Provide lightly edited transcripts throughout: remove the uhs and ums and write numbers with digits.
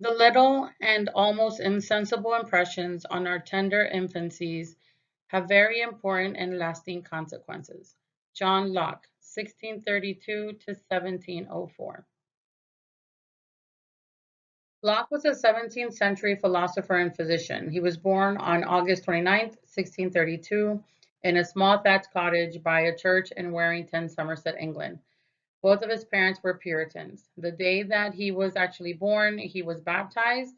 The little and almost insensible impressions on our tender infancies have very important and lasting consequences. John Locke, 1632 to 1704. Locke was a 17th century philosopher and physician. He was born on August 29th, 1632, in a small thatched cottage by a church in Warrington, Somerset, England. Both of his parents were Puritans. The day that he was actually born, he was baptized.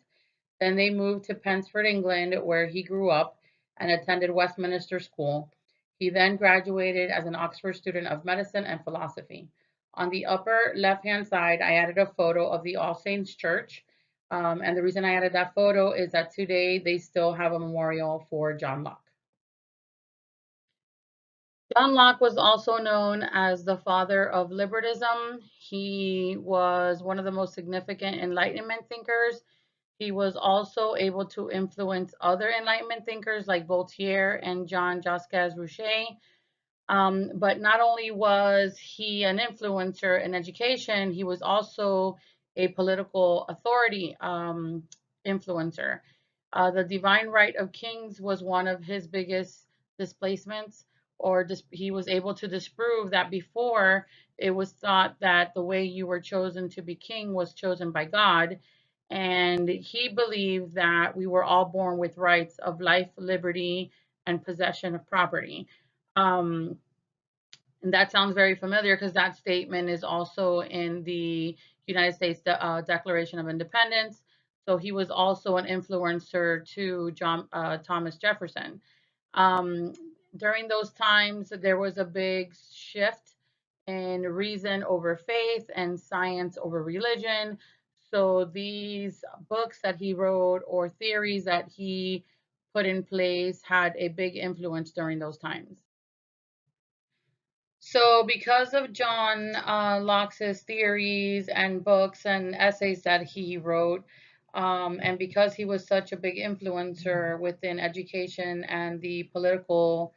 Then they moved to Pensford, England, where he grew up and attended Westminster School. He then graduated as an Oxford student of medicine and philosophy. On the upper left-hand side, I added a photo of the All Saints Church. And the reason I added that photo is that today they still have a memorial for John Locke. John Locke was also known as the father of liberalism. He was one of the most significant Enlightenment thinkers. He was also able to influence other Enlightenment thinkers like Voltaire and Jean Jacques Rousseau. But not only was he an influencer in education, he was also a political authority influencer. The divine right of kings was one of his biggest displacements, or he was able to disprove that before it was thought that the way you were chosen to be king was chosen by God. And he believed that we were all born with rights of life, liberty, and possession of property. Um, and that sounds very familiar because that statement is also in the United States Declaration of Independence. So he was also an influencer to Thomas Jefferson. Um, During those times, there was a big shift in reason over faith and science over religion. So these books that he wrote or theories that he put in place had a big influence during those times. So, because of John Locke's theories and books and essays that he wrote, and because he was such a big influencer within education and the political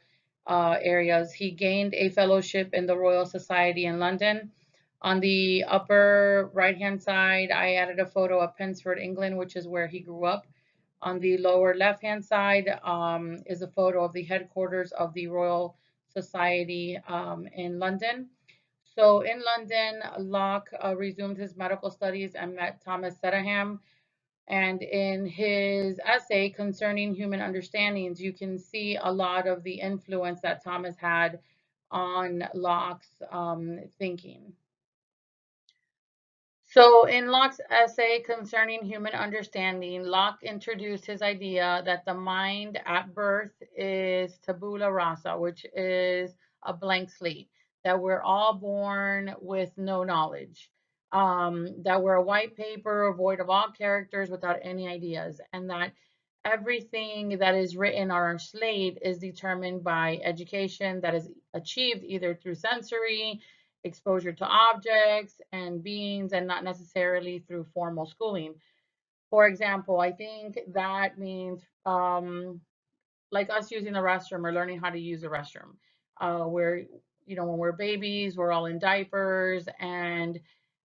areas, he gained a fellowship in the Royal Society in London. On the upper right-hand side, I added a photo of Pensford, England, which is where he grew up. On the lower left-hand side is a photo of the headquarters of the Royal Society in London. So in London, Locke resumed his medical studies and met Thomas Sedaham. And in his essay concerning human understandings, you can see a lot of the influence that Thomas had on Locke's thinking. So, in Locke's essay concerning human understanding, Locke introduced his idea that the mind at birth is tabula rasa, which is a blank slate, that we're all born with no knowledge, that we're a white paper void of all characters without any ideas, and that everything that is written on our slate is determined by education that is achieved either through sensory exposure to objects and beings and not necessarily through formal schooling. For example, I think that means like us using the restroom or learning how to use the restroom. Where, when we're babies, we're all in diapers. And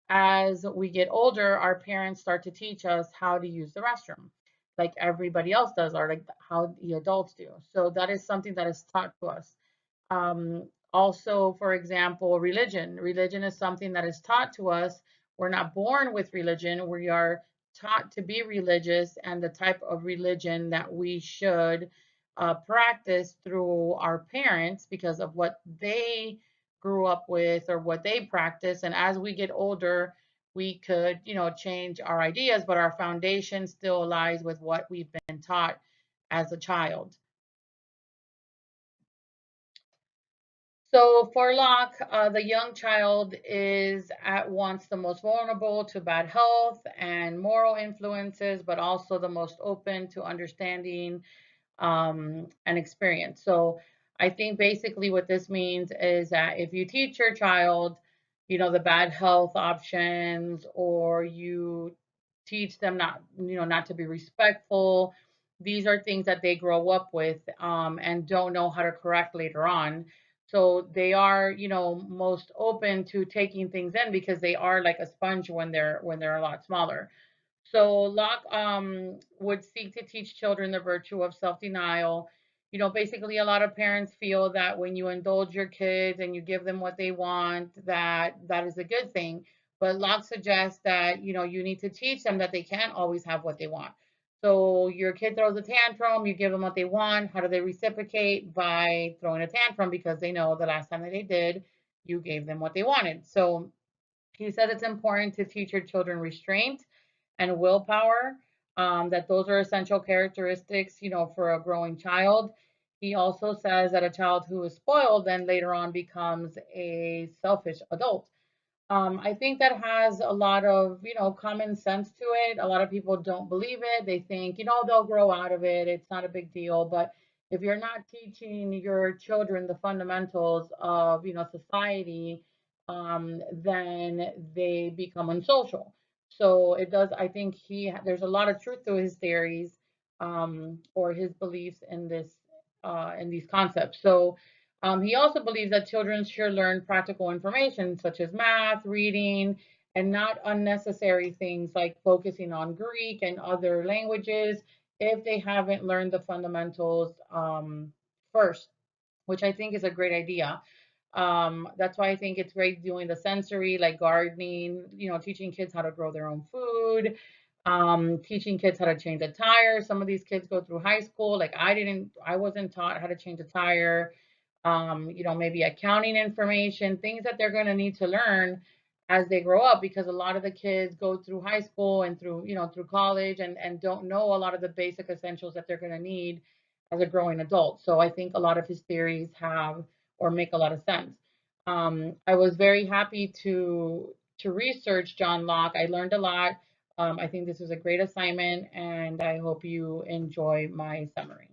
as we get older, our parents start to teach us how to use the restroom, like everybody else does, or like how the adults do. So that is something that is taught to us. Also, for example, religion. Religion is something that is taught to us. We're not born with religion. We are taught to be religious and the type of religion that we should practice through our parents because of what they grew up with or what they practice. And as we get older, we could, change our ideas, but our foundation still lies with what we've been taught as a child. So for Locke, the young child is at once the most vulnerable to bad health and moral influences, but also the most open to understanding and experience. So I think basically what this means is that if you teach your child, the bad health options, or you teach them not to be respectful, these are things that they grow up with and don't know how to correct later on. So they are, most open to taking things in because they are like a sponge when they're a lot smaller. So Locke would seek to teach children the virtue of self-denial. Basically, a lot of parents feel that when you indulge your kids and you give them what they want, that is a good thing. But Locke suggests that you need to teach them that they can't always have what they want. So your kid throws a tantrum, you give them what they want. How do they reciprocate? By throwing a tantrum because they know the last time that they did, you gave them what they wanted. So he said it's important to teach your children restraint and willpower, that those are essential characteristics, for a growing child. He also says that a child who is spoiled then later on becomes a selfish adult. I think that has a lot of, common sense to it. A lot of people don't believe it. They think, they'll grow out of it. It's not a big deal. But if you're not teaching your children the fundamentals of, society, then they become unsocial. So it does, I think there's a lot of truth to his theories, or his beliefs in these concepts. So he also believes that children should learn practical information such as math, reading, and not unnecessary things like focusing on Greek and other languages if they haven't learned the fundamentals first, which I think is a great idea. That's why I think it's great doing the sensory, like gardening, teaching kids how to grow their own food, teaching kids how to change a tire. Some of these kids go through high school. Like I wasn't taught how to change a tire. Maybe accounting information, things that they're going to need to learn as they grow up, because a lot of the kids go through high school and through college and don't know a lot of the basic essentials that they're going to need as a growing adult. So I think a lot of his theories have or make a lot of sense. I was very happy to research John Locke. I learned a lot. I think this was a great assignment, and I hope you enjoy my summary.